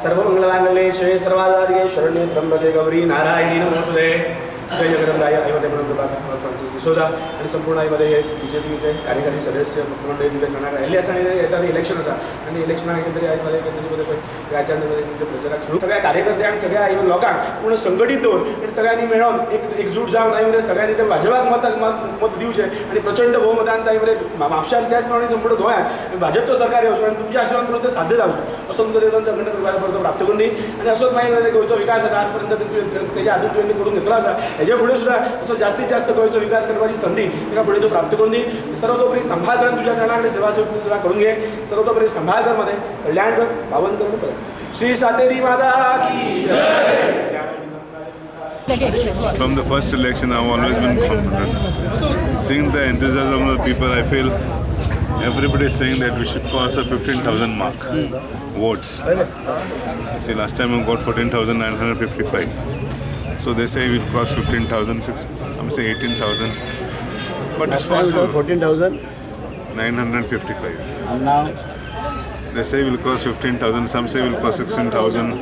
सर्वमंगलमांगल्ये शिवे सर्वार्थ शरण्ये त्र्यंबके गौरी नारायणी नमोस्तुते जय जगदंबाई आईमध्ये फ्रान्सिस डिसोजा आणि संपूर्ण आईमध्ये बीजेपीचे कार्यकारी सदस्य मुख्यमंत्री तिथे करणार राहिले असं येतात इलेक्शन असा आणि इलेक्शनाक एकंदरीत आईमध्ये एकंदरीत राज्यांमध्ये प्रचाराक सुरू सगळ्या कार्यकर्त्यांक सगळ्या आई लोकांक पूर्ण संघटीत दवरून आणि सगळ्यांनी मेळून एकजूट जावन आईमध्ये सगळ्यांनी ते भाजपाक मत दिवचे आणि प्रचंड बहुमतान आईमध्ये म्हापशान त्याच प्रमाणे संपूर्ण गोंयांत भाजपचं सरकार येवचें आणि तुमच्या आशिर्वाद करून ते साध्य जावचें असो तुमचो देवतांचो प्राप्त करून दी आणि असोच मागीर गोंयचो विकास आसा आजपर्यंत तेच्या हातूंत तुवें करून घेतलो आसा हेजे फुडें सुद्दां असो जास्तीत जास्त गोंयचो विकास करपाची संदी ताका फुडें तूं प्राप्त करून दी सर्वतोपरी सांभाळ करून तुझ्या कारणाकडे सेवा सुद्धा करून घे सर्वतोपरी सांभाळ कर मध्ये कल्याण कर पावन कर कर श्री सातेरी माता की जय. From the first election, I've always been confident. Seeing the enthusiasm of the people, I feel everybody is saying that we should cross the 15,000 mark votes. See, last time we got 14,955. So they say we'll cross 15,000. I'm saying 18,000. But it's possible. 14,000. 955. And now? They say we'll cross 15,000. Some say we'll cross 16,000.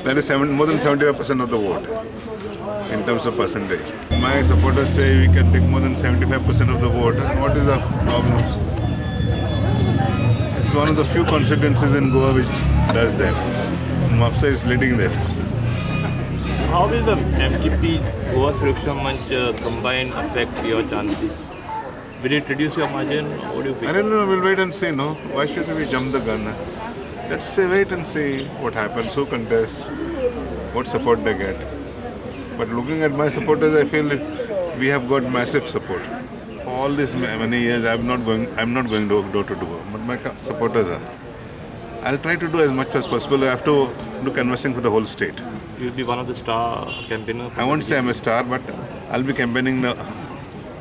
That is more than 75% of the vote in terms of percentage. My supporters say we can take more than 75% of the vote. What is the problem? It's one of the few constituencies in Goa which does that. And Mapsa is leading that. How will the MKP Goa Suraksha Manch combine affect your chances? Will it reduce your margin? What do you think? I don't know. We'll wait and see. No, why should we jump the gun? Let's say wait and see what happens. Who contests? What support they get? But looking at my supporters, I feel we have got massive support. For all these many years, I'm not going door to door. But my supporters are. I'll try to do as much as possible. I have to do canvassing for the whole state. You'll be one of the star campaigners. I won't say I'm a star, but I'll be campaigning the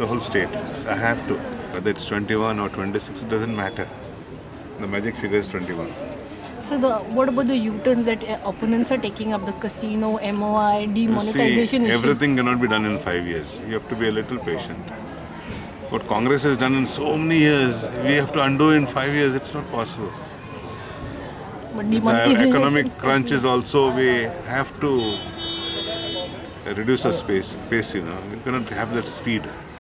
whole state. So I have to. Whether it's 21 or 26, it doesn't matter. The magic figure is 21. So what about the U-turns that opponents are taking up, the casino, MOI, demonetization See, issue? everything cannot be done in 5 years. You have to be a little patient. What Congress has done in so many years, we have to undo in 5 years. It's not possible. But The demonetization economic crunch is also, we have to reduce our pace, you know. We cannot have that speed.